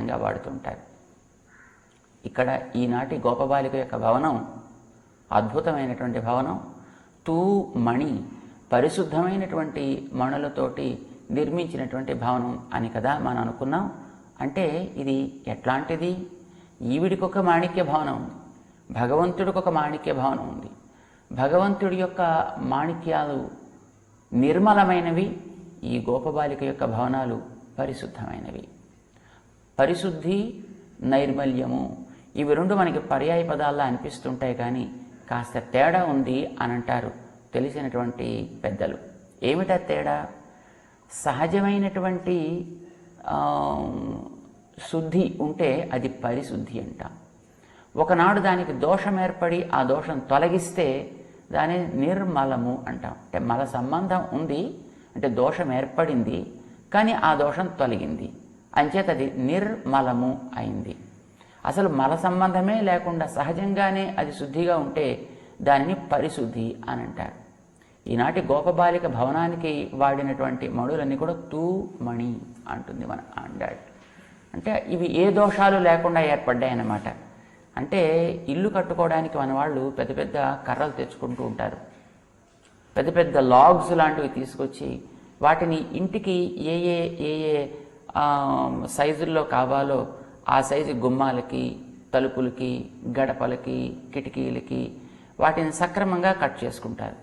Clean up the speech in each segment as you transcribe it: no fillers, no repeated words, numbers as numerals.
విధంగా వాడుతుంటారు. ఇక్కడ ఈనాటి గోపబాలిక యొక్క భవనం అద్భుతమైనటువంటి భవనం. తూ మణి, పరిశుద్ధమైనటువంటి మణులతోటి నిర్మించినటువంటి భవనం అని కదా మనం అనుకున్నాం. అంటే ఇది ఎట్లాంటిది? ఈవిడికొక మాణిక్య భవనం ఉంది, భగవంతుడికొక మాణిక్య భవనం ఉంది. భగవంతుడి యొక్క మాణిక్యాలు నిర్మలమైనవి, ఈ గోపబాలిక యొక్క భవనాలు పరిశుద్ధమైనవి. పరిశుద్ధి, నైర్మల్యము ఇవి రెండు మనకి పర్యాయ పదాల్లో అనిపిస్తుంటాయి, కానీ కాస్త తేడా ఉంది అని అంటారు తెలిసినటువంటి పెద్దలు. ఏమిటా తేడా? సహజమైనటువంటి శుద్ధి ఉంటే అది పరిశుద్ధి అంటాం. ఒకనాడు దానికి దోషం ఏర్పడి ఆ దోషం తొలగిస్తే దాన్ని నిర్మలము అంటాం. అంటే మల సంబంధం ఉంది, అంటే దోషం ఏర్పడింది, కానీ ఆ దోషం తొలగింది, అంచేత అది నిర్మలము అయింది. అసలు మల సంబంధమే లేకుండా సహజంగానే అది శుద్ధిగా ఉంటే దానిని పరిశుద్ధి అని అంటారు. ఈనాటి గోపబాలిక భవనానికి వాడినటువంటి మణులన్నీ కూడా తూ మణి అంటుంది మన ఆండాళ్. అంటే ఇవి ఏ దోషాలు లేకుండా ఏర్పడ్డాయి అన్నమాట. అంటే ఇల్లు కట్టుకోవడానికి మన వాళ్ళు పెద్ద పెద్ద కర్రలు తెచ్చుకుంటూ ఉంటారు, పెద్ద పెద్ద లాగ్స్ లాంటివి తీసుకొచ్చి వాటిని ఇంటికి ఏ ఏ ఏ ఏ సైజుల్లో కావాలో ఆ సైజు గుమ్మాలకి, తలుపులకి, గడపలకి, కిటికీలకి వాటిని సక్రమంగా కట్ చేసుకుంటారు.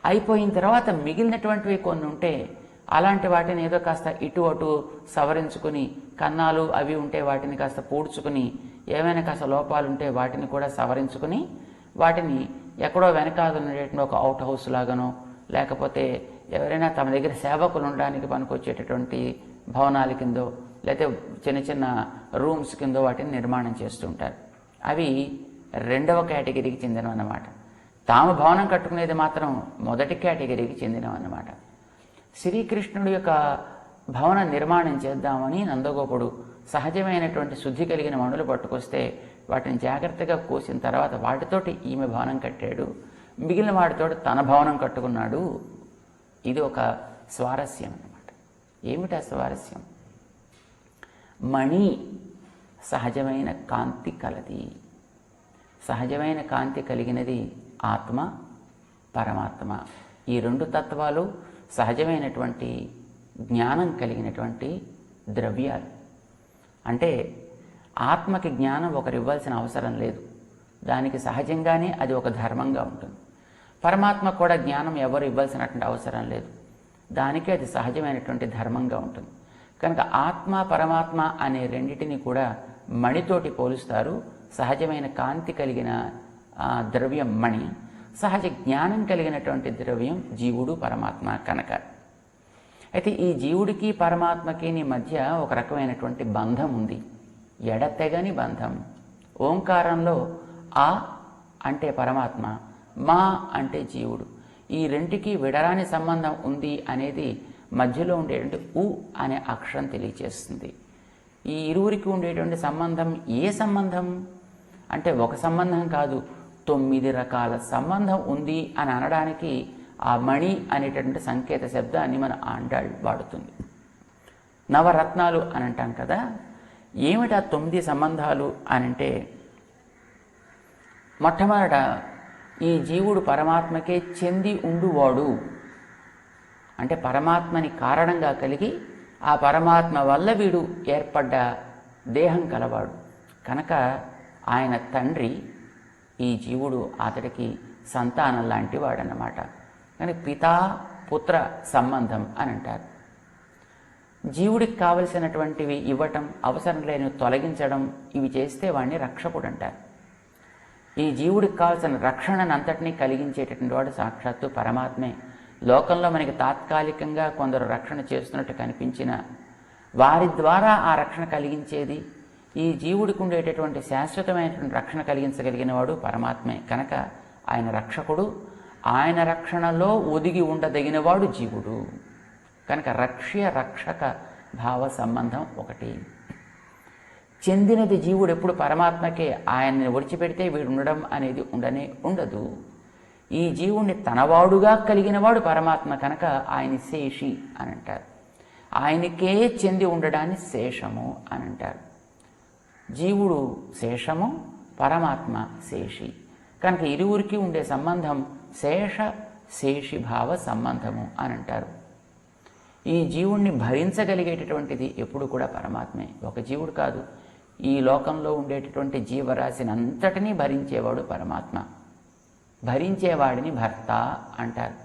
అయిపోయిన తర్వాత మిగిలినటువంటివి కొన్ని ఉంటే అలాంటి వాటిని ఏదో కాస్త ఇటు అటు సవరించుకుని, కన్నాలు అవి ఉంటే వాటిని కాస్త పూడ్చుకుని, ఏమైనా కాస్త లోపాలు ఉంటే వాటిని కూడా సవరించుకుని, వాటిని ఎక్కడో వెనకాల ఉండేటువంటి ఒక అవుట్ హౌస్ లాగానో, లేకపోతే ఎవరైనా తమ దగ్గర సేవకులు ఉండడానికి పనికొచ్చేటటువంటి భవనాల కిందో, లేకపోతే చిన్న చిన్న రూమ్స్ కిందో వాటిని నిర్మాణం చేస్తుంటారు. అవి రెండవ కేటగిరీకి చెందినవి అన్నమాట. తాము భవనం కట్టుకునేది మాత్రం మొదటి కేటగిరీకి చెందినవి అన్నమాట. శ్రీకృష్ణుడి యొక్క భవన నిర్మాణం చేద్దామని నందగోపుడు సహజమైనటువంటి శుద్ధి కలిగిన మణులు పట్టుకొస్తే వాటిని జాగ్రత్తగా కోసిన తర్వాత వాటితోటి ఈమె భవనం కట్టాడు, మిగిలిన వాటితోటి తన భవనం కట్టుకున్నాడు. ఇది ఒక స్వారస్యం అన్నమాట. ఏమిటా స్వారస్యం? మణి సహజమైన కాంతి కలది. సహజమైన కాంతి కలిగినది ఆత్మ, పరమాత్మ. ఈ రెండు తత్వాలు సహజమైనటువంటి జ్ఞానం కలిగినటువంటి ద్రవ్యాలు. అంటే ఆత్మకి జ్ఞానం ఒకరు ఇవ్వాల్సిన అవసరం లేదు, దానికి సహజంగానే అది ఒక ధర్మంగా ఉంటుంది. పరమాత్మ కూడా జ్ఞానం ఎవరు ఇవ్వాల్సినటువంటి అవసరం లేదు, దానికి అది సహజమైనటువంటి ధర్మంగా ఉంటుంది. కనుక ఆత్మ, పరమాత్మ అనే రెండిటిని కూడా మణితోటి పోలుస్తారు. సహజమైన కాంతి కలిగిన ద్రవ్యం మణి, సహజ జ్ఞానం కలిగినటువంటి ద్రవ్యం జీవుడు, పరమాత్మ కనుక. అయితే ఈ జీవుడికి పరమాత్మకి మధ్య ఒక రకమైనటువంటి బంధం ఉంది, ఎడతెగని బంధం. ఓంకారంలో ఆ అంటే పరమాత్మ, మా అంటే జీవుడు, ఈ రెంటికి విడరాని సంబంధం ఉంది అనేది మధ్యలో ఉండేటువంటి ఉ అనే అక్షరం తెలియచేస్తుంది. ఈ ఇరువురికి ఉండేటువంటి సంబంధం ఏ సంబంధం అంటే ఒక సంబంధం కాదు, 9 రకాల సంబంధం ఉంది అని అనడానికి ఆ మణి అనేటటువంటి సంకేత శబ్దాన్ని మన ఆండాళ్ వాడుతుంది. నవరత్నాలు అని అంటాం కదా, ఏమిటా 9 సంబంధాలు అని అంటే, మొట్టమొదట ఈ జీవుడు పరమాత్మకే చెంది ఉండువాడు, అంటే పరమాత్మని కారణంగా కలిగి ఆ పరమాత్మ వల్ల వీడు ఏర్పడ్డ దేహం కలవాడు కనుక ఆయన తండ్రి, ఈ జీవుడు అతడికి సంతానం లాంటి వాడన్నమాట. కానీ పితా పుత్ర సంబంధం అని అంటారు. జీవుడికి కావలసినటువంటివి ఇవ్వటం, అవసరం లేని తొలగించడం, ఇవి చేస్తే వాడిని రక్షకుడు అంటారు. ఈ జీవుడికి కావలసిన రక్షణనంతటినీ కలిగించేటటువంటి వాడు సాక్షాత్తు పరమాత్మే. లోకంలో మనకి తాత్కాలికంగా కొందరు రక్షణ చేస్తున్నట్టు కనిపించిన వారి ద్వారా ఆ రక్షణ కలిగించేది ఈ జీవుడికి ఉండేటటువంటి శాశ్వతమైనటువంటి రక్షణ కలిగించగలిగిన వాడు పరమాత్మే. కనుక ఆయన రక్షకుడు, ఆయన రక్షణలో ఒదిగి ఉండదగినవాడు జీవుడు. కనుక రక్ష్య రక్షక భావ సంబంధం ఒకటి. చెందినది జీవుడు ఎప్పుడు పరమాత్మకే, ఆయన్ని విడిచిపెడితే వీడు ఉండడం అనేది ఉండదు. ఈ జీవుణ్ణి తనవాడుగా కలిగినవాడు పరమాత్మ కనుక ఆయన శేషి అని అంటారు. ఆయనకే చెంది ఉండడాన్ని శేషము అని అంటారు. జీవుడు శేషము, పరమాత్మ శేషి. కనుక ఇరువురికి ఉండే సంబంధం శేష శేషిభావ సంబంధము అని అంటారు. ఈ జీవుణ్ణి భరించగలిగేటటువంటిది ఎప్పుడు కూడా పరమాత్మే. ఒక జీవుడు కాదు, ఈ లోకంలో ఉండేటటువంటి జీవరాశిని అంతటినీ భరించేవాడు పరమాత్మ. భరించేవాడిని భర్త అంటారు.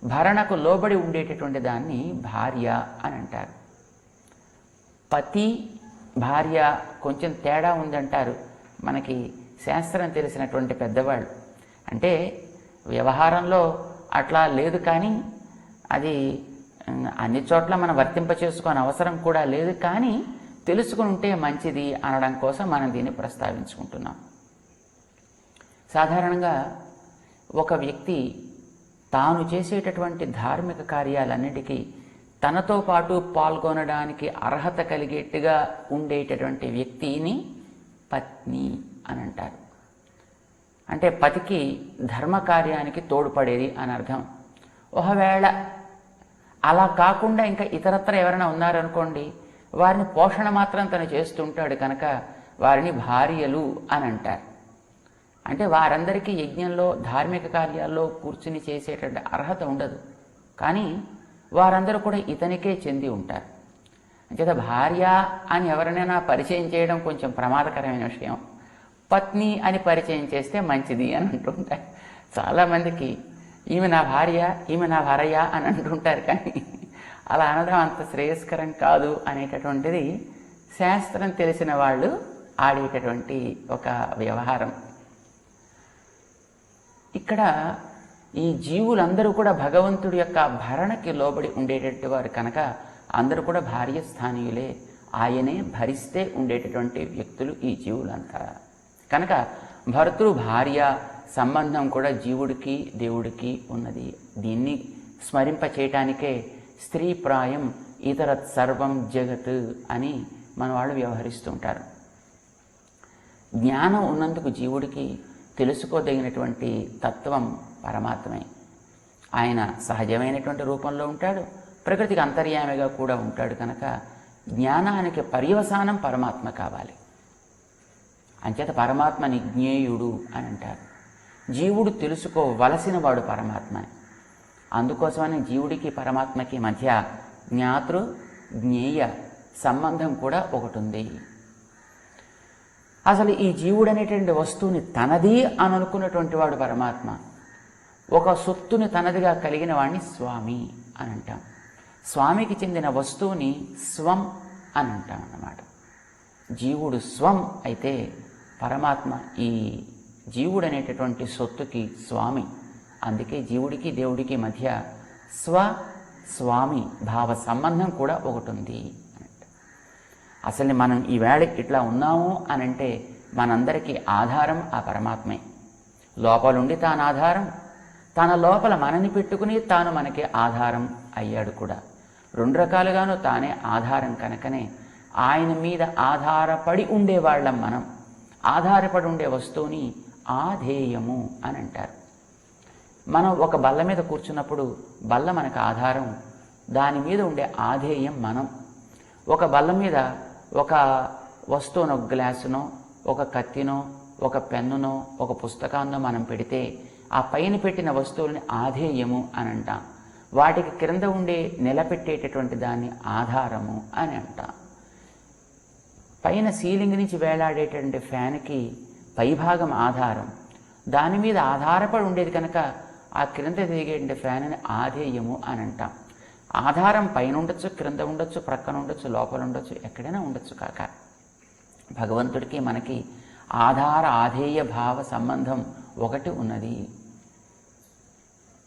భరణకు లోబడి ఉండేటటువంటి దాన్ని భార్య అని అంటారు. పతి భార్య కొంచెం తేడా ఉందంటారు మనకి శాస్త్రం తెలిసినటువంటి పెద్దవాళ్ళు. అంటే వ్యవహారంలో అట్లా లేదు, కానీ అది అన్ని చోట్ల మనం వర్తింప చేసుకోని అవసరం కూడా లేదు, కానీ తెలుసుకుని ఉంటే మంచిది అనడం కోసం మనం దీన్ని ప్రస్తావించుకుంటున్నాం. సాధారణంగా ఒక వ్యక్తి తాను చేసేటటువంటి ధార్మిక కార్యాలన్నిటికీ తనతో పాటు పాల్గొనడానికి అర్హత కలిగేట్టుగా ఉండేటటువంటి వ్యక్తిని పత్ని అని అంటారు. అంటే పతికి ధర్మకార్యానికి తోడ్పడేది అని అర్థం. ఒకవేళ అలా కాకుండా ఇంకా ఇతరత్ర ఎవరైనా ఉన్నారనుకోండి, వారిని పోషణ మాత్రం తను చేస్తుంటాడు కనుక వారిని భార్యలు అని అంటారు. అంటే వారందరికీ యజ్ఞంలో ధార్మిక కార్యాల్లో కూర్చుని చేసేటటువంటి అర్హత ఉండదు, కానీ వారందరూ కూడా ఇతనికే చెంది ఉంటారు. అంచేత భార్య అని ఎవరినైనా పరిచయం చేయడం కొంచెం ప్రమాదకరమైన విషయం. పత్ని అని పరిచయం చేస్తే మంచిది అని అంటుంటారు. చాలామందికి ఈమె నా భార్య, ఈమె నా భార్య అని అంటుంటారు, కానీ అలా అనడం అంత శ్రేయస్కరం కాదు అనేటటువంటిది శాస్త్రం తెలిసిన వాళ్ళు ఆడేటటువంటి ఒక వ్యవహారం. ఇక్కడ ఈ జీవులందరూ కూడా భగవంతుడి యొక్క భరణకి లోబడి ఉండేటటువంటి వారు కనుక అందరూ కూడా భార్య స్థానీయులే. ఆయనే భరిస్తే ఉండేటటువంటి వ్యక్తులు ఈ జీవులంతా. కనుక భర్తృ భార్య సంబంధం కూడా జీవుడికి దేవుడికి ఉన్నది. దీన్ని స్మరింప చేయటానికే స్త్రీ ప్రాయం ఇతరత్ సర్వం జగత్ అని మన వాళ్ళు వ్యవహరిస్తూ ఉంటారు. జ్ఞానం ఉన్నందుకు జీవుడికి తెలుసుకోదగినటువంటి తత్వం పరమాత్మే. ఆయన సహజమైనటువంటి రూపంలో ఉంటాడు, ప్రకృతికి అంతర్యామిగా కూడా ఉంటాడు. కనుక జ్ఞానానికి పర్యవసానం పరమాత్మ కావాలి. అంచేత పరమాత్మని జ్ఞేయుడు అని అంటారు. జీవుడు తెలుసుకోవలసిన వాడు పరమాత్మని. అందుకోసమని జీవుడికి పరమాత్మకి మధ్య జ్ఞాతృ జ్ఞేయ సంబంధం కూడా ఒకటి ఉంది. అసలు ఈ జీవుడు అనేటువంటి వస్తువుని తనది అని అనుకున్నటువంటి వాడు పరమాత్మ. ఒక సొత్తుని తనదిగా కలిగిన వాడిని స్వామి అని అంటాం. స్వామికి చెందిన వస్తువుని స్వం అని అంటాం అన్నమాట. జీవుడు స్వం అయితే పరమాత్మ ఈ జీవుడు అనేటటువంటి సొత్తుకి స్వామి. అందుకే జీవుడికి దేవుడికి మధ్య స్వామి భావ సంబంధం కూడా ఒకటి ఉంది. అసలు మనం ఈవేళ ఇట్లా ఉన్నాము అని అంటే మనందరికీ ఆధారం ఆ పరమాత్మే. లోపలుండి తాను ఆధారం, తన లోపల మనని పెట్టుకుని తాను మనకి ఆధారం అయ్యాడు కూడా. రెండు రకాలుగాను తానే ఆధారం కనుకనే ఆయన మీద ఆధారపడి ఉండేవాళ్ళం మనం. ఆధారపడి ఉండే వస్తువుని ఆధేయము అని అంటారు. మనం ఒక బల్ల మీద కూర్చున్నప్పుడు బల్ల మనకు ఆధారం, దాని మీద ఉండే ఆధేయం మనం. ఒక బల్ల మీద ఒక వస్తువును, ఒక గ్లాసునో, ఒక కత్తినో, ఒక పెన్నునో, ఒక పుస్తకాన్నో మనం పెడితే ఆ పైన పెట్టిన వస్తువుల్ని ఆధేయము అని అంటాం. వాటికి క్రింద ఉండే నిలబెట్టేటటువంటి దాన్ని ఆధారము అని అంటాం. పైన సీలింగ్ నుంచి వేలాడేటటువంటి ఫ్యాన్కి పైభాగం ఆధారం, దాని మీద ఆధారపడి ఉండేది కనుక ఆ క్రింద తిరిగేటువంటి ఫ్యాన్ని ఆధేయము అని అంటాం. ఆధారం పైన ఉండొచ్చు, క్రింద ఉండొచ్చు, ప్రక్కన ఉండొచ్చు, లోపల ఉండొచ్చు, ఎక్కడైనా ఉండొచ్చు. కాక భగవంతుడికి మనకి ఆధార ఆధేయ భావ సంబంధం ఒకటి ఉన్నది.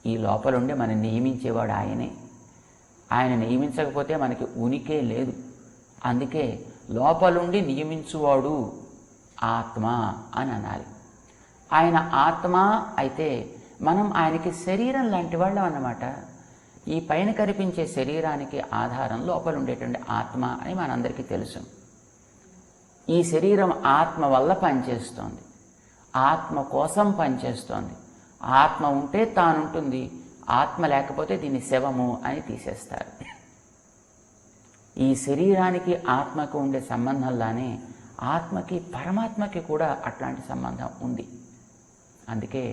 ఈ లోపలుండి మనం నియమించేవాడు ఆయనే. ఆయన నియమించకపోతే మనకి ఉనికే లేదు. అందుకే లోపలుండి నియమించువాడు ఆత్మ అని అనాలి. ఆయన ఆత్మ అయితే మనం ఆయనకి శరీరం లాంటి వాళ్ళం అన్నమాట. ఈ పైన కనిపించే శరీరానికి ఆధారం లోపల ఉండేటువంటి ఆత్మ అని మనందరికీ తెలుసు. ఈ శరీరం ఆత్మ వల్ల పనిచేస్తోంది, ఆత్మ కోసం పనిచేస్తోంది. ఆత్మ ఉంటే తానుంటుంది, ఆత్మ లేకపోతే దీన్ని శవము అని తీసేస్తారు. ఈ శరీరానికి ఆత్మకు ఉండే సంబంధంలానే ఆత్మకి పరమాత్మకి కూడా అట్లాంటి సంబంధం ఉంది. అందుకే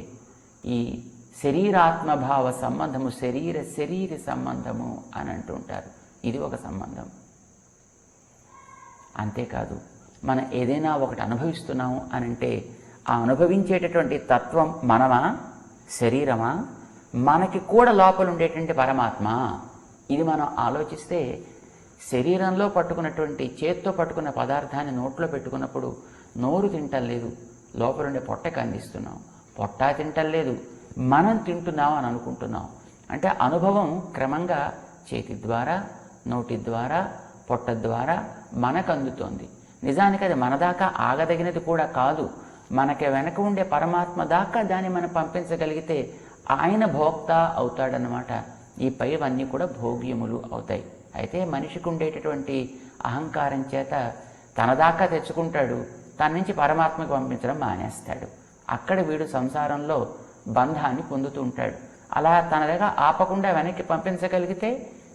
ఈ శరీరాత్మభావ సంబంధము శరీర సంబంధము అని అంటుంటారు. ఇది ఒక సంబంధం. అంతేకాదు, మనం ఏదైనా ఒకటి అనుభవిస్తున్నాము అని అంటే ఆ అనుభవించేటటువంటి తత్వం మనమా, శరీరమా, మనకి కూడా లోపల ఉండేటువంటి పరమాత్మ? ఇది మనం ఆలోచిస్తే శరీరంలో పట్టుకున్నటువంటి చేత్తో పట్టుకున్న పదార్థాన్ని నోట్లో పెట్టుకున్నప్పుడు నోరు తింటలేదు, లోపలుండే పొట్టకి అందిస్తున్నాం. పొట్ట తింటలేదు, మనం తింటున్నాం అని అనుకుంటున్నాం. అంటే అనుభవం క్రమంగా చేతి ద్వారా, నోటి ద్వారా, పొట్ట ద్వారా మనకు అందుతోంది. నిజానికి అది మన దాకా ఆగదగినది కూడా కాదు. మనకి వెనక ఉండే పరమాత్మ దాకా దాన్ని మనం పంపించగలిగితే ఆయన భోక్త అవుతాడనమాట. ఈ పైవన్నీ కూడా భోగ్యములు అవుతాయి. అయితే మనిషికి ఉండేటటువంటి అహంకారం చేత తన దాకా తెచ్చుకుంటాడు, తన నుంచి పరమాత్మకు పంపించడం మానేస్తాడు. అక్కడ వీడు సంసారంలో బంధాన్ని పొందుతూ ఉంటాడు. అలా తన దగ్గర ఆపకుండా వెనక్కి పంపించగలిగితే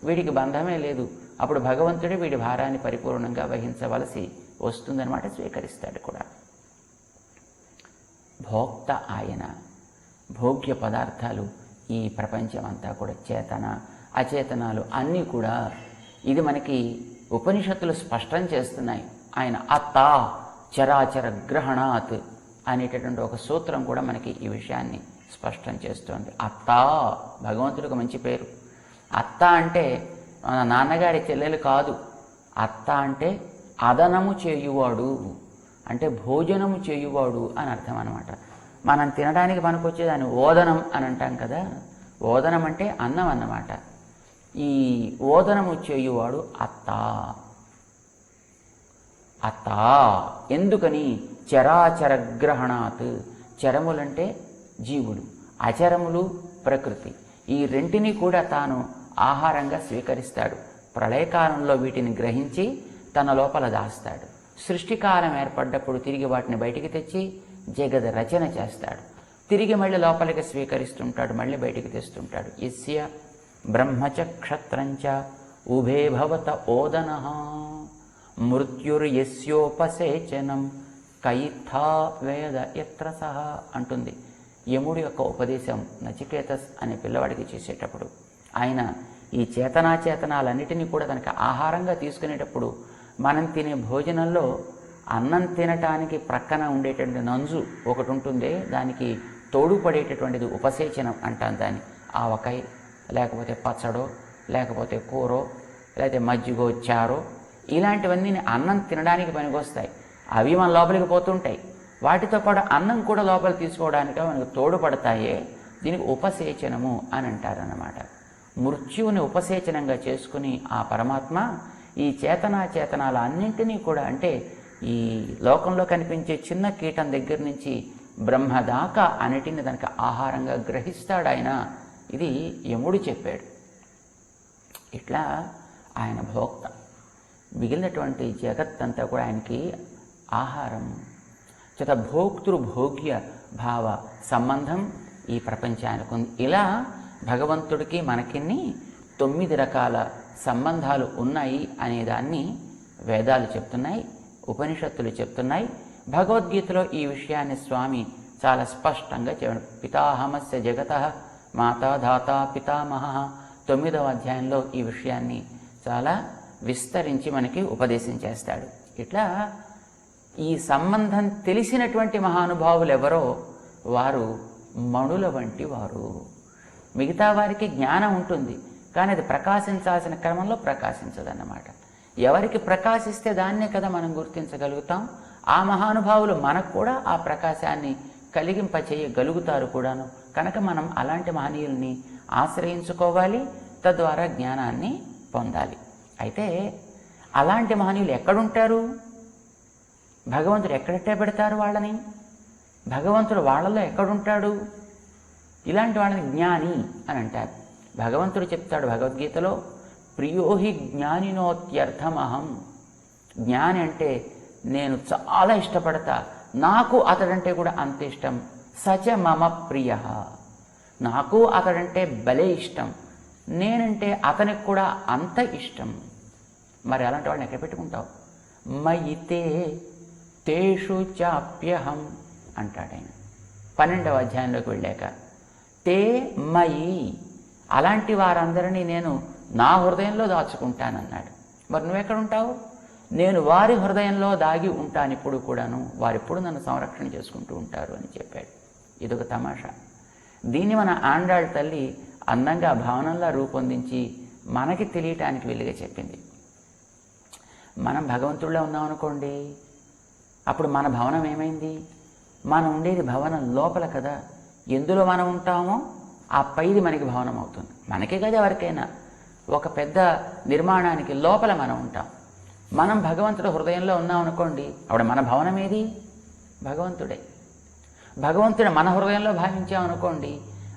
వీడికి బంధమే లేదు. అప్పుడు భగవంతుడే వీడి భారాన్ని పరిపూర్ణంగా వహించవలసి వస్తుందన్నమాట. స్వీకరిస్తాడు కూడా. భోక్త ఆయన. భోగ్య పదార్థాలు ఈ ప్రపంచం అంతా కూడా చేతన అచేతనాలు అన్నీ కూడా ఇది మనకి ఉపనిషత్తులు స్పష్టం చేస్తున్నాయి. ఆయన అత్త చరాచర గ్రహణాత్ అనేటటువంటి ఒక సూత్రం కూడా మనకి ఈ విషయాన్ని స్పష్టం చేస్తుంది. అత్త భగవంతుడికి మంచి పేరు. అత్త అంటే మన నాన్నగారి చెల్లెలు కాదు. అత్త అంటే అదనము చేయువాడు, అంటే భోజనము చేయువాడు అని అర్థం అన్నమాట. మనం తినడానికి పనికొచ్చేదాన్ని ఓదనం అని అంటాం కదా. ఓదనం అంటే అన్నం అన్నమాట. ఈ ఓదనము చేయువాడు అత్త. అత్త ఎందుకని? చరాచర గ్రహణాత్. చరములంటే జీవులు, అచరములు ప్రకృతి. ఈ రెంటిని కూడా తాను ఆహారంగా స్వీకరిస్తాడు. ప్రళయకాలంలో వీటిని గ్రహించి తన లోపల దాస్తాడు. సృష్టికాలం ఏర్పడ్డప్పుడు తిరిగి వాటిని బయటికి తెచ్చి జగద్ రచన చేస్తాడు. తిరిగి మళ్ళీ లోపలికి స్వీకరిస్తుంటాడు, మళ్ళీ బయటికి తెస్తుంటాడు. యస్య బ్రహ్మచ క్షత్రంచ ఉభే భవత ఓదనః మృత్యుర్యస్యోపసేచనం కయిథా వేద యత్ర సహ అంటుంది. యముడి యొక్క ఉపదేశం నచికేతస్ అనే పిల్లవాడికి చేసేటప్పుడు ఆయన ఈ చేతనాచేతనాలన్నిటినీ కూడా తనకి ఆహారంగా తీసుకునేటప్పుడు మనం తినే భోజనంలో అన్నం తినటానికి ప్రక్కన ఉండేటువంటి నంజు ఒకటి ఉంటుంది. దానికి తోడుపడేటటువంటిది ఉపసేచనం అంటాం దాన్ని. ఆవకాయ లేకపోతే పచ్చడో లేకపోతే కూరో లేకపోతే మజ్జిగో చారో ఇలాంటివన్నీ అన్నం తినడానికి పనికొస్తాయి. అవి మన లోపలికి పోతుంటాయి. వాటితో పాటు అన్నం కూడా లోపల తీసుకోవడానికి మనకు తోడుపడతాయే. దీనికి ఉపసేచనము అని అంటారన్నమాట. మృత్యువుని ఉపసేచనంగా చేసుకుని ఆ పరమాత్మ ఈ చేతనాచేతనాల అన్నింటినీ కూడా, అంటే ఈ లోకంలో కనిపించే చిన్న కీటం దగ్గర నుంచి బ్రహ్మ దాకా అన్నిటిని దానికి ఆహారంగా గ్రహిస్తాడు ఆయన. ఇది యముడు చెప్పాడు. ఇట్లా ఆయన భోక్త. మిగిలినటువంటి జగత్తంతా కూడా ఆయనకి ఆహారం చేత భోక్తృభోగ్య భావ సంబంధం ఈ ప్రపంచానికి ఉంది. ఇలా భగవంతుడికి మనకిన్ని 9 రకాల సంబంధాలు ఉన్నాయి అనేదాన్ని వేదాలు చెప్తున్నాయి, ఉపనిషత్తులు చెప్తున్నాయి. భగవద్గీతలో ఈ విషయాన్ని స్వామి చాలా స్పష్టంగా చెప్పాడు. పితాహమస్య జగతః మాతా ధాత పితామహ 9వ అధ్యాయంలో ఈ విషయాన్ని చాలా విస్తరించి మనకి ఉపదేశం చేస్తాడు. ఇట్లా ఈ సంబంధం తెలిసినటువంటి మహానుభావులు ఎవరో వారు మణుల వంటి వారు. మిగతా వారికి జ్ఞానం ఉంటుంది, కానీ అది ప్రకాశించాల్సిన క్రమంలో ప్రకాశించదన్నమాట. ఎవరికి ప్రకాశిస్తే దాన్నే కదా మనం గుర్తించగలుగుతాం. ఆ మహానుభావులు మనకు కూడా ఆ ప్రకాశాన్ని కలిగింపచేయగలుగుతారు కూడాను. కనుక మనం అలాంటి మహనీయుల్ని ఆశ్రయించుకోవాలి, తద్వారా జ్ఞానాన్ని పొందాలి. అయితే అలాంటి మహనీయులు ఎక్కడుంటారు? భగవంతుడు ఎక్కడెట్టే పెడతారు వాళ్ళని? భగవంతుడు వాళ్ళలో ఎక్కడుంటాడు? ఇలాంటి వాళ్ళని జ్ఞాని అని అంటారు. భగవంతుడు చెప్తాడు భగవద్గీతలో, ప్రియోహి జ్ఞానినోత్యర్థమహం. జ్ఞాని అంటే నేను చాలా ఇష్టపడతా, నాకు అతడంటే కూడా అంత ఇష్టం. సచ మమ ప్రియ. నాకు అతడంటే భలే ఇష్టం, నేనంటే అతనికి కూడా అంత ఇష్టం. మరి అలాంటి వాళ్ళని ఎక్కడ పెట్టుకుంటావు? మయితే తేషు చాప్యహం అంటాడు ఆయన 12వ అధ్యాయంలోకి వెళ్ళాక. తే మయి, అలాంటి వారందరినీ నేను నా హృదయంలో దాచుకుంటానన్నాడు. మరి నువ్వెక్కడ ఉంటావు? నేను వారి హృదయంలో దాగి ఉంటాను ఇప్పుడు కూడాను, వారెప్పుడు నన్ను సంరక్షణ చేసుకుంటూ ఉంటారు అని చెప్పాడు. ఇదొక తమాషా. దీన్ని మన ఆండాళ్ళ తల్లి అందంగా భావనంలా రూపొందించి మనకి తెలియటానికి వీలుగా చెప్పింది. మనం భగవంతుడిలో ఉన్నాం అనుకోండి, అప్పుడు మన భవనం ఏమైంది? మనం ఉండేది భవనం లోపల కదా. ఎందులో మనం ఉంటామో ఆ పైది మనకి భవనం అవుతుంది. మనకే కదా ఎవరికైనా. ఒక పెద్ద నిర్మాణానికి లోపల మనం ఉంటాం. మనం భగవంతుడు హృదయంలో ఉన్నాం అనుకోండి, అప్పుడు మన భవనం ఏది? భగవంతుడే. భగవంతుడు మన హృదయంలో భావించామనుకోండి,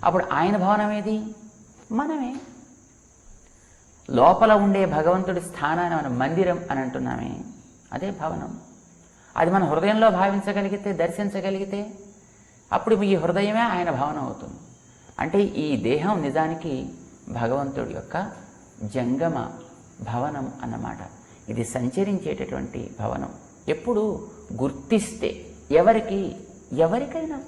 అప్పుడు ఆయన భవనం ఏది? మనమే. లోపల ఉండే భగవంతుడి స్థానాన్ని మనం మందిరం అని అంటున్నామే, అదే భవనం. అది మన హృదయంలో భావించగలిగితే, దర్శించగలిగితే, అప్పుడు ఈ హృదయమే ఆయన భవనం అవుతుంది. అంటే ఈ దేహం నిజానికి భగవంతుడి యొక్క జంగమ భవనం అన్నమాట. ఇది సంచరించేటటువంటి భవనం. ఎప్పుడు గుర్తిస్తే, ఎవరికైనా.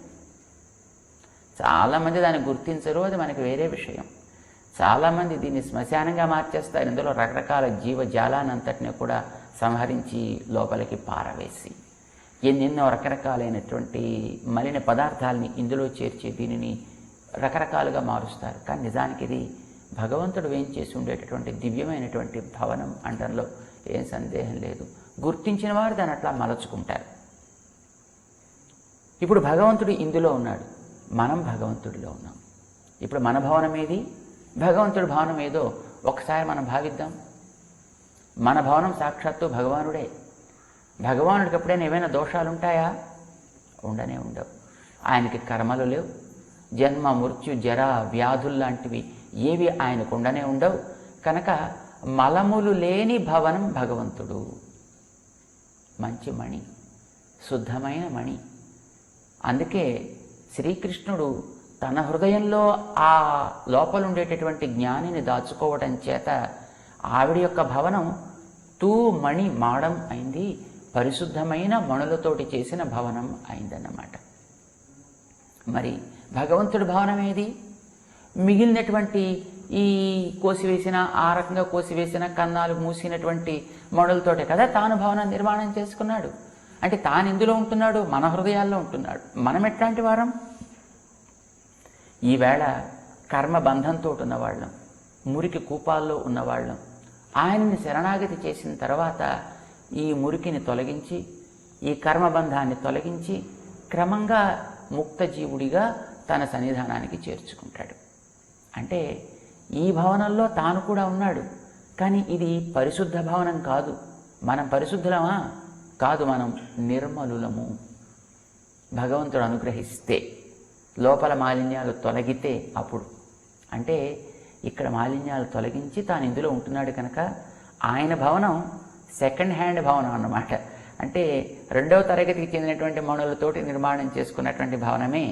చాలామంది దాన్ని గుర్తించరు, అది మనకి వేరే విషయం. చాలామంది దీన్ని శ్మశానంగా మార్చేస్తారు. ఇందులో రకరకాల జీవజాలానంతటిని కూడా సంహరించి లోపలికి పారవేసి ఎన్నెన్నో రకరకాలైనటువంటి మలిన పదార్థాలని ఇందులో చేర్చి దీనిని రకరకాలుగా మారుస్తారు. కానీ నిజానికి ఇది భగవంతుడు వేయించేసి ఉండేటటువంటి దివ్యమైనటువంటి భవనం అనడంలో ఏం సందేహం లేదు. గుర్తించిన వారు దాన్ని అట్లా మలచుకుంటారు. ఇప్పుడు భగవంతుడు ఇందులో ఉన్నాడు, మనం భగవంతుడిలో ఉన్నాం. ఇప్పుడు మన భవనం ఏది? భగవంతుడి భవనం ఏదో ఒకసారి మనం భావిద్దాం. మన భవనం సాక్షాత్తు భగవానుడే. భగవానుడికి ఎప్పుడైనా ఏమైనా దోషాలు ఉంటాయా? ఉండనే ఉండవు. ఆయనకి కర్మలు లేవు. జన్మ, మృత్యు, జర, వ్యాధులు లాంటివి ఏవి ఆయనకు ఉండనే ఉండవు. కనుక మలములు లేని భవనం భగవంతుడు. మంచి మణి, శుద్ధమైన మణి. అందుకే శ్రీకృష్ణుడు తన హృదయంలో ఆ లోపల ఉండేటటువంటి జ్ఞానిని దాచుకోవడం చేత ఆవిడ యొక్క భవనం మణి మాడం అయింది, పరిశుద్ధమైన మణులతోటి చేసిన భవనం అయిందన్నమాట. మరి భగవంతుడి భవనం ఏది? మిగిలినటువంటి ఈ కోసివేసిన, ఆ రకంగా కోసివేసిన కన్నాలు మూసినటువంటి మణులతోటే కదా తాను భవనం నిర్మాణం చేసుకున్నాడు. అంటే తాను ఎందులో ఉంటున్నాడు? మన హృదయాల్లో ఉంటున్నాడు. మనం ఎట్లాంటి వారం? ఈవేళ కర్మబంధంతో ఉన్నవాళ్ళం, మురికి కూపాల్లో ఉన్నవాళ్ళం. ఆయన్ని శరణాగతి చేసిన తర్వాత ఈ మురికిని తొలగించి, ఈ కర్మబంధాన్ని తొలగించి క్రమంగా ముక్త జీవుడిగా తన సన్నిధానానికి చేర్చుకుంటాడు. అంటే ఈ భవనంలో తాను కూడా ఉన్నాడు. కానీ ఇది పరిశుద్ధ భవనం కాదు. మనం పరిశుద్ధులమా? కాదు, మనం నిర్మలులము. భగవంతుడు అనుగ్రహిస్తే, లోపల మాలిన్యాలు తొలగితే అప్పుడు. అంటే ఇక్కడ మాలిన్యాలు తొలగించి తాను ఇందులో ఉంటున్నాడు కనుక ఆయన భవనం సెకండ్ హ్యాండ్ భవనం అన్నమాట. అంటే 2వ తరగతికి చెందినటువంటి మణులతోటి నిర్మాణం చేసుకున్నటువంటి భవనమే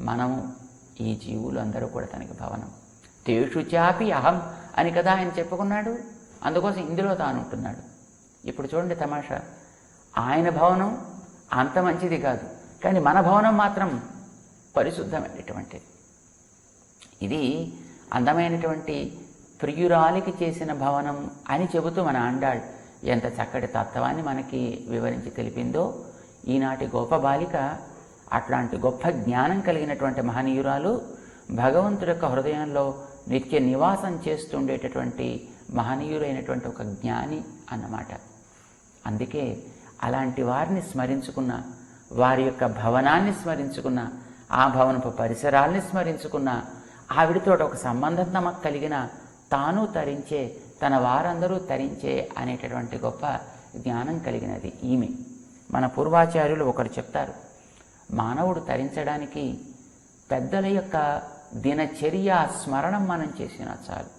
మనము, ఈ జీవులు అందరూ కూడా తనకి భవనం. తేషు చాపి అహం అని కదా ఆయన చెప్పుకున్నాడు. అందుకోసం ఇందులో తాను ఉంటున్నాడు. ఇప్పుడు చూడండి తమాషా, ఆయన భవనం అంత మంచిది కాదు, కానీ మన భవనం మాత్రం పరిశుద్ధమైనటువంటిది. ఇది అందమైనటువంటి ప్రియురాలికి చేసిన భవనం అని చెబుతూ మన ఆండాళ్ ఎంత చక్కటి తత్వాన్ని మనకి వివరించి తెలిపిందో. ఈనాటి గొప్ప బాలిక అట్లాంటి గొప్ప జ్ఞానం కలిగినటువంటి మహనీయురాలు, భగవంతుడి యొక్క హృదయంలో నిత్య నివాసం చేస్తుండేటటువంటి మహనీయురైనటువంటి ఒక జ్ఞాని అన్నమాట. అందుకే అలాంటి వారిని స్మరించుకున్న, వారి యొక్క భవనాన్ని స్మరించుకున్న, ఆ భవనపు పరిసరాల్ని స్మరించుకున్న, ఆవిడతో ఒక సంబంధం నమకు కలిగిన, తాను తరించే, తన వారందరూ తరించే అనేటటువంటి గొప్ప జ్ఞానం కలిగినది ఈమె. మన పూర్వాచార్యులు ఒకరు చెప్తారు, మానవుడు తరించడానికి పెద్దల యొక్క దినచర్య స్మరణం మనం చేసినా చాలు.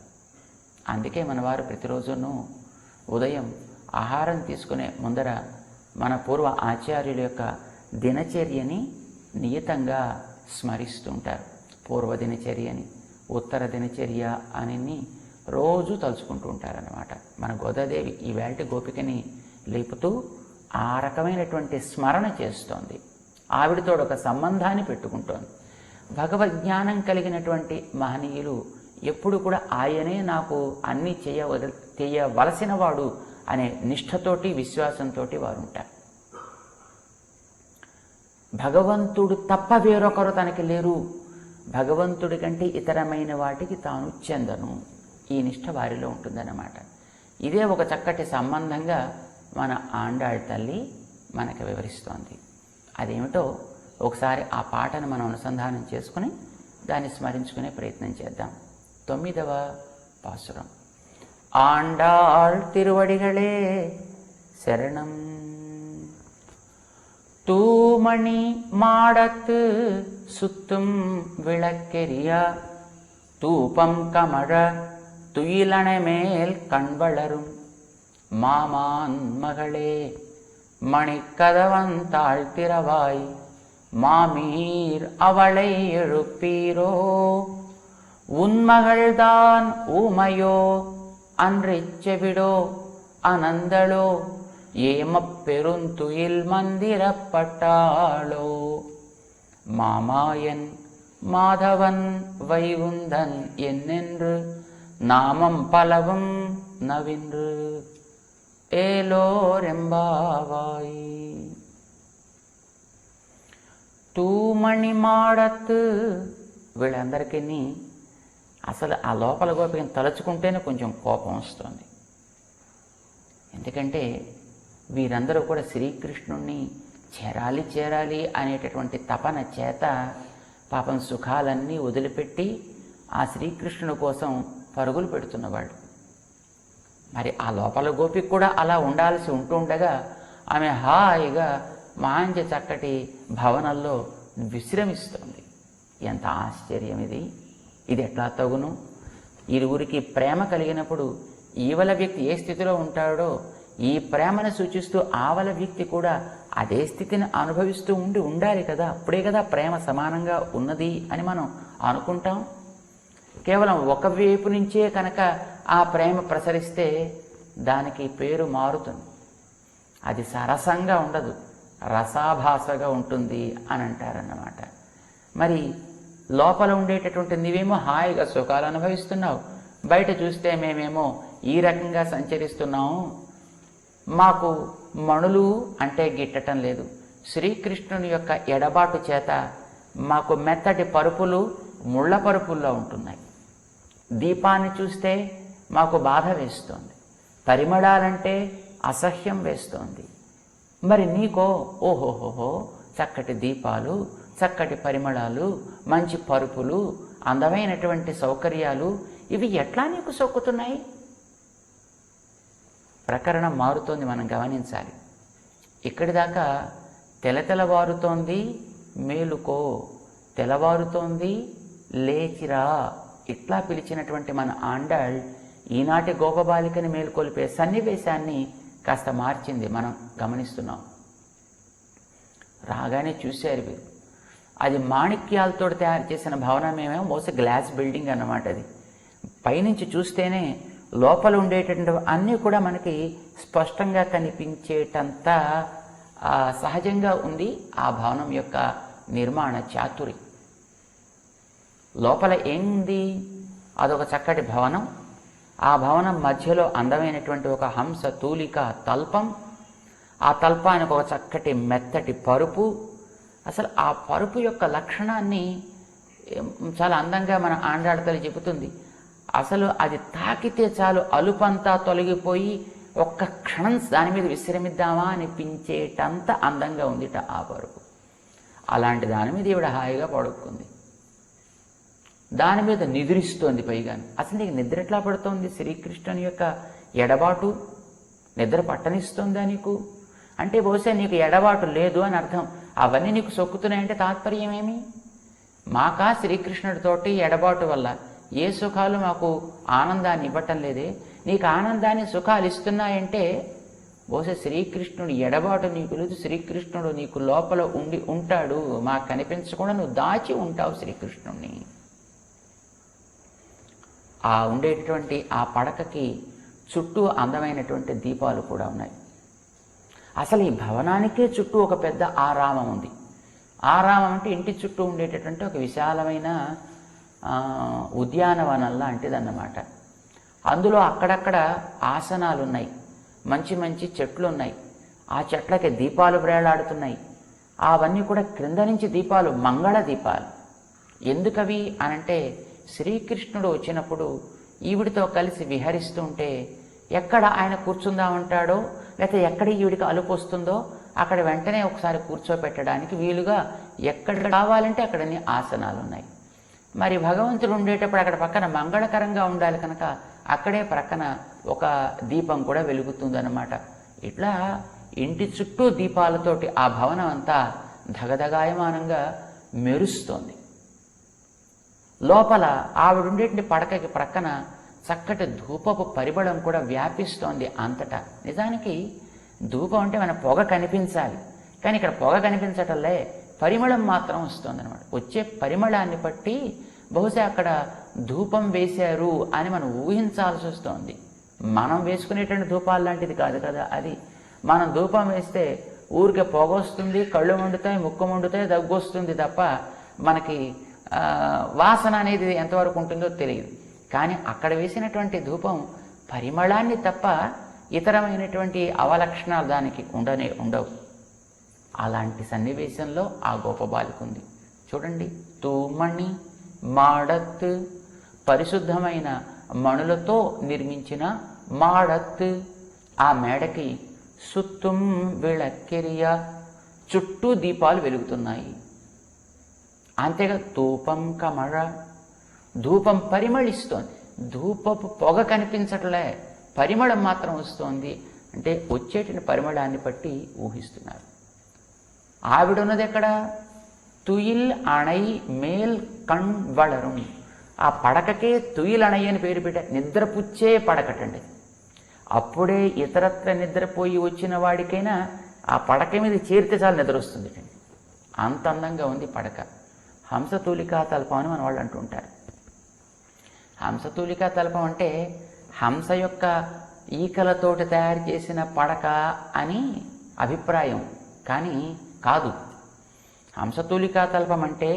అందుకే మన వారు ప్రతిరోజును ఉదయం ఆహారం తీసుకునే ముందర మన పూర్వ ఆచార్యుల యొక్క దినచర్యని నియతంగా స్మరిస్తుంటారు. పూర్వ దినచర్యని, ఉత్తర దినచర్య అని రోజు తలుచుకుంటూ ఉంటారన్నమాట. మన గోదాదేవి ఈవేళ గోపికని లేపుతూ ఆ రకమైనటువంటి స్మరణ చేస్తోంది. ఆవిడతో ఒక సంబంధాన్ని పెట్టుకుంటోంది. భగవద్జ్ఞానం కలిగినటువంటి మహనీయులు ఎప్పుడు కూడా ఆయనే నాకు అన్నీ చేయవలసిన వాడు అనే నిష్ఠతోటి విశ్వాసంతో వారు ఉంటారు. భగవంతుడు తప్ప వేరొకరు తనకి లేరు, భగవంతుడి కంటే ఇతరమైన వాటికి తాను చెందను, ఈ నిష్ఠ వారిలో ఉంటుందన్నమాట. ఇదే ఒక చక్కటి సంబంధంగా మన ఆండాళ్ తల్లి మనకు వివరిస్తోంది. అదేమిటో ఒకసారి ఆ పాటను మనం అనుసంధానం చేసుకుని దాన్ని స్మరించుకునే ప్రయత్నం చేద్దాం. 9వ పాసురం. ఆండాళ్ తిరువడిగళే శరణం. தூமணி மாடத்து சுத்தும் விளக்கெரிய தூபம் கமழ துயிலணை மேல் கண்வளரும் மாமான் மகளே மணிக்கதவன் தாழ்த்திரவாய் மாமீர் அவளை எழுப்பீரோ உன்மகள்தான் ஊமையோ அன்றிச்செவிடோ அனந்தளோ ஏமப்பெருந்துயில் மந்திரப்பட்டாளோ மாமாயன் மாதவன் வைகுந்தன் என்னென்று நாமம் பலவும் நவின்று ఏలోరెంబావాయి. తూమణి మాడత్తు. వీళ్ళందరికీ అసలు ఆ లోపల గోపికని తలుచుకుంటేనే కొంచెం కోపం వస్తుంది. ఎందుకంటే వీరందరూ కూడా శ్రీకృష్ణుణ్ణి చేరాలి అనేటటువంటి తపన చేత పాపం సుఖాలన్నీ వదిలిపెట్టి ఆ శ్రీకృష్ణుని కోసం పరుగులు పెడుతున్నవాళ్ళు. మరి ఆ లోపల గోపిక కూడా అలా ఉండాల్సి ఉంటుండగా ఆమె హాయిగా మంచి చక్కటి భవనంలో విశ్రమిస్తోంది. ఎంత ఆశ్చర్యం ఇది! ఇది ఎట్లా తగును? ఇరువురికి ప్రేమ కలిగినప్పుడు ఈవల వ్యక్తి ఏ స్థితిలో ఉంటాడో ఈ ప్రేమను సూచిస్తూ ఆవల వ్యక్తి కూడా అదే స్థితిని అనుభవిస్తూ ఉండాలి కదా. అప్పుడే కదా ప్రేమ సమానంగా ఉన్నది అని మనం అనుకుంటాం. కేవలం ఒకవైపు నుంచే కనుక ఆ ప్రేమ ప్రసరిస్తే దానికి పేరు మారుతుంది. అది సరసంగా ఉండదు, రసాభాసగా ఉంటుంది అని అంటారన్నమాట. మరి లోపల ఉండేటటువంటి నీవేమో హాయిగా సుఖాలు అనుభవిస్తున్నావు, బయట చూస్తే మేమేమో ఈ రకంగా సంచరిస్తున్నాము, మాకు మణులు అంటే గిట్టటం లేదు, శ్రీకృష్ణుని యొక్క ఎడబాటు చేత మాకు మెత్తటి పరుపులు ముళ్ళ పరుపుల్లో ఉంటున్నాయి, దీపాన్ని చూస్తే మాకు బాధ వేస్తోంది, పరిమళాలంటే అసహ్యం వేస్తోంది. మరి నీకో ఓహోహోహో చక్కటి దీపాలు, చక్కటి పరిమళాలు, మంచి పరుపులు, అందమైనటువంటి సౌకర్యాలు, ఇవి ఎట్లా నీకు సొక్కుతున్నాయి? ప్రకరణం మారుతోంది, మనం గమనించాలి. ఇక్కడి దాకా తెలతెలవారుతోంది మేలుకో, తెలవారుతోంది లేచిరా, ఇట్లా పిలిచినటువంటి మన ఆండాళ్ ఈనాటి గోపబాలికని మేల్కొల్పే సన్నివేశాన్ని కాస్త మార్చింది, మనం గమనిస్తున్నాం. రాగానే చూశారు వీరు. అది మాణిక్యాలతో తయారు చేసిన భవనమేమో బహుశా గ్లాస్ బిల్డింగ్ అన్నమాట. అది పైనుంచి చూస్తేనే లోపల ఉండేటటువంటి అన్నీ కూడా మనకి స్పష్టంగా కనిపించేటంత సహజంగా ఉంది ఆ భవనం యొక్క నిర్మాణ చాతురి. లోపల ఏంది? అదొక చక్కటి భవనం. ఆ భవనం మధ్యలో అందమైనటువంటి ఒక హంస తూలిక తల్పం, ఆ తల్పానికి ఒక చక్కటి మెత్తటి పరుపు. అసలు ఆ పరుపు యొక్క లక్షణాన్ని చాలా అందంగా మన ఆండాళ్ళతల్లి చెబుతుంది. అసలు అది తాకితే చాలు అలుపంతా తొలగిపోయి ఒక్క క్షణం దాని మీద విశ్రమిద్దామా అనిపించేటంత అందంగా ఉందిట ఆ పరుపు. అలాంటి దాని మీద ఈవిడ హాయిగా పడుకుంది, దాని మీద నిద్రిస్తోంది. పైగా అసలు నీకు నిద్ర ఎట్లా పడుతోంది? శ్రీకృష్ణుని యొక్క ఎడబాటు నిద్ర పట్టనిస్తుందా నీకు? అంటే బహుశా నీకు ఎడబాటు లేదు అని అర్థం. అవన్నీ నీకు సొక్కుతున్నాయంటే తాత్పర్యం ఏమి? మాకా శ్రీకృష్ణుడితోటి ఎడబాటు వల్ల ఏ సుఖాలు మాకు ఆనందాన్ని ఇవ్వటం లేదే, నీకు ఆనందాన్ని సుఖాలు ఇస్తున్నాయంటే బహుశా శ్రీకృష్ణుడు ఎడబాటు నీకు లేదు, శ్రీకృష్ణుడు నీకు లోపల ఉంటాడు, మాకు కనిపించకుండా నువ్వు దాచి ఉంటావు శ్రీకృష్ణుడిని. ఆ ఉండేటటువంటి ఆ పడకకి చుట్టూ అందమైనటువంటి దీపాలు కూడా ఉన్నాయి. అసలు ఈ భవనానికే చుట్టూ ఒక పెద్ద ఆరామం ఉంది. ఆరామం అంటే ఇంటి చుట్టూ ఉండేటటువంటి ఒక విశాలమైన ఉద్యానవనం లాంటిదన్నమాట. అందులో అక్కడక్కడ ఆసనాలు ఉన్నాయి, మంచి మంచి చెట్లు ఉన్నాయి, ఆ చెట్లకి దీపాలు వేలాడుతున్నాయి. అవన్నీ కూడా క్రింద నుంచి దీపాలు, మంగళ దీపాలు. ఎందుకవి అనంటే శ్రీకృష్ణుడు వచ్చినప్పుడు ఈవిడితో కలిసి విహరిస్తూ ఉంటే ఎక్కడ ఆయన కూర్చుందామంటాడో లేకపోతే ఎక్కడ ఈవిడికి అలుపు వస్తుందో అక్కడ వెంటనే ఒకసారి కూర్చోపెట్టడానికి వీలుగా ఎక్కడ కావాలంటే అక్కడని ఆసనాలు ఉన్నాయి. మరి భగవంతుడు ఉండేటప్పుడు అక్కడ పక్కన మంగళకరంగా ఉండాలి కనుక అక్కడే ప్రక్కన ఒక దీపం కూడా వెలుగుతుందన్నమాట. ఇట్లా ఇంటి చుట్టూ దీపాలతోటి ఆ భవనం అంతా ధగధగాయమానంగా మెరుస్తోంది. లోపల ఆవిడుండేటి పడకకి ప్రక్కన చక్కటి ధూపపు పరిమళం కూడా వ్యాపిస్తోంది అంతటా. నిజానికి ధూపం అంటే మన పొగ కనిపించాలి, కానీ ఇక్కడ పొగ కనిపించటంలే, పరిమళం మాత్రం వస్తుంది అనమాట. వచ్చే పరిమళాన్ని బట్టి బహుశా అక్కడ ధూపం వేశారు అని మనం ఊహించాల్సి వస్తుంది. మనం వేసుకునేటువంటి ధూపాలు లాంటిది కాదు కదా అది. మనం ధూపం వేస్తే ఊరికే పొగ వస్తుంది, కళ్ళు మండుతాయి, ముక్కు మండుతాయి, దగ్గు వస్తుంది తప్ప మనకి వాసన అనేది ఎంతవరకు ఉంటుందో తెలియదు. కానీ అక్కడ వేసినటువంటి ధూపం పరిమళాన్ని తప్ప ఇతరమైనటువంటి అవలక్షణాలు దానికి ఉండవు. అలాంటి సన్నివేశంలో ఆ గోపబాలికుంది. చూడండి, తూమణి మాడత్, పరిశుద్ధమైన మణులతో నిర్మించిన మాడత్, ఆ మేడకి సుత్తుం విళక్కెరియ, చుట్టూ దీపాలు వెలుగుతున్నాయి. అంతేగా ధూపం కమళ, ధూపం పరిమళిస్తోంది. ధూపపు పొగ కనిపించట్లే, పరిమళం మాత్రం వస్తోంది. అంటే వచ్చేటిని పరిమళాన్ని బట్టి ఊహిస్తున్నారు. ఆవిడున్నది ఎక్కడ? తుయిల్ అణై మేల్ కణ్ వళరం, ఆ పడకకే తుయిల్ అణై అని పేరు పెట్టారు. నిద్రపుచ్చే పడకటండి. అప్పుడే ఇతరత్ర నిద్రపోయి వచ్చిన వాడికైనా ఆ పడక మీద చేరితే చాలు నిద్ర వస్తుంది. అంత అందంగా ఉంది పడక. హంసతూలికా తల్పం అని మన వాళ్ళు అంటుంటారు. హంసతూలికా తల్పం అంటే హంస యొక్క ఈకలతోటి తయారు చేసిన పడక అని అభిప్రాయం, కానీ కాదు. హంసతూలికా తల్పం అంటే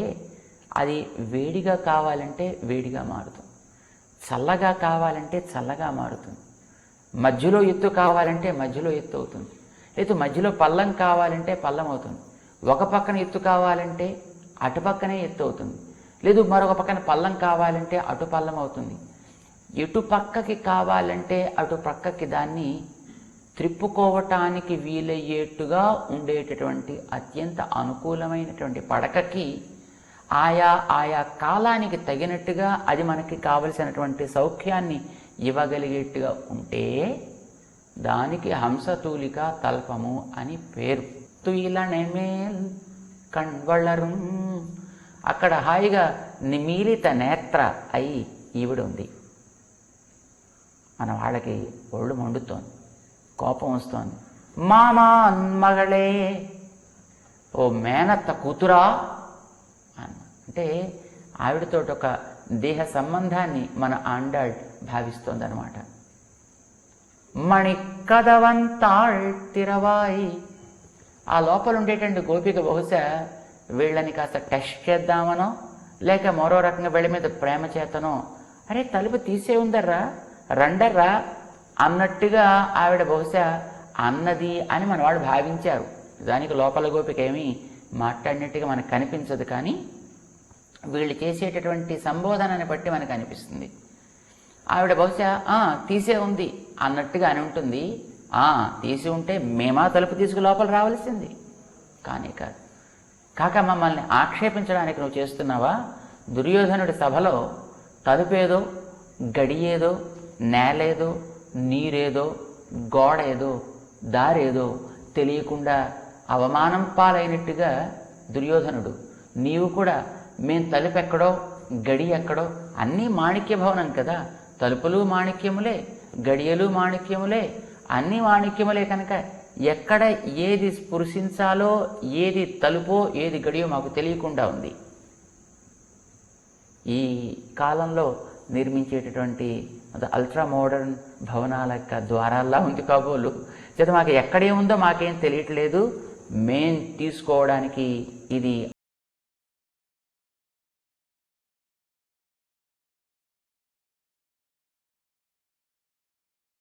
అది వేడిగా కావాలంటే వేడిగా మారుతుంది, చల్లగా కావాలంటే చల్లగా మారుతుంది, మధ్యలో ఎత్తు కావాలంటే మధ్యలో ఎత్తు అవుతుంది, లేదు మధ్యలో పల్లం కావాలంటే పల్లం అవుతుంది, ఒక పక్కన ఎత్తు కావాలంటే అటుపక్కనే ఎత్తు అవుతుంది, లేదు మరొక పక్కన పల్లం కావాలంటే అటు పల్లం అవుతుంది. ఎటు పక్కకి కావాలంటే అటు పక్కకి దాన్ని త్రిప్పుకోవటానికి వీలయ్యేట్టుగా ఉండేటటువంటి అత్యంత అనుకూలమైనటువంటి పడకకి ఆయా కాలానికి తగినట్టుగా అది మనకి కావలసినటువంటి సౌఖ్యాన్ని ఇవ్వగలిగేట్టుగా ఉంటే దానికి హంసతూలిక తల్పము అని పేరు. తుయిలణెమేల్ కణ్వళరం, అక్కడ హాయిగా నిమీలిత నేత్ర అయి ఈవిడ ఉంది. మన వాళ్ళకి ఒళ్ళు మండుతోంది, కోపం వస్తోంది. మామాన్మగళే, ఓ మేనత్త కూతురా అంటే ఆవిడతో ఒక దేహ సంబంధాన్ని మన ఆండాళ్ భావిస్తోందనమాట. మణికదవంతాళ్ తిరవాయి, ఆ లోపల ఉండేటువంటి గోపిక బహుశా వీళ్ళని కాస్త టెస్ట్ చేద్దామనో లేక మరో రకంగా వీళ్ళ మీద ప్రేమ చేతనో, అరే తలుపు తీసే ఉందర్రా రండర్రా అన్నట్టుగా ఆవిడ బహుశా అన్నది అని మన వాళ్ళు భావించారు. దానికి లోపల గోపిక ఏమీ మాట్లాడినట్టుగా మనకు కనిపించదు, కానీ వీళ్ళు చేసేటటువంటి సంబోధనని బట్టి మనకు అనిపిస్తుంది. ఆవిడ బహుశా తీసే ఉంది అన్నట్టుగా అని ఉంటుంది. తీసి ఉంటే మేమా తలుపు తీసుకు లోపల రావాల్సింది, కానీ కాదు. కాక మమ్మల్ని ఆక్షేపించడానికి నువ్వు చేస్తున్నావా? దుర్యోధనుడి సభలో తలుపేదో, గడియేదో, నేలేదో, నీరేదో, గోడేదో, దారేదో తెలియకుండా అవమానం పాలైనట్టుగా దుర్యోధనుడు, నీవు కూడా మేం తలుపెక్కడో గడి ఎక్కడో అన్నీ మాణిక్య భవనం కదా, తలుపులు మాణిక్యములే, గడియలు మాణిక్యములే, అన్నీ మాణిక్యములే కనుక ఎక్కడ ఏది స్పృశించాలో, ఏది తలుపో ఏది గడియో మాకు తెలియకుండా ఉంది. ఈ కాలంలో నిర్మించేటటువంటి అల్ట్రా మోడర్న్ భవనాల యొక్క ద్వారాల్లా ఉంది కాబోలు. చేత మాకు ఎక్కడే ఉందో మాకేం తెలియట్లేదు. మేం తీసుకోవడానికి ఇది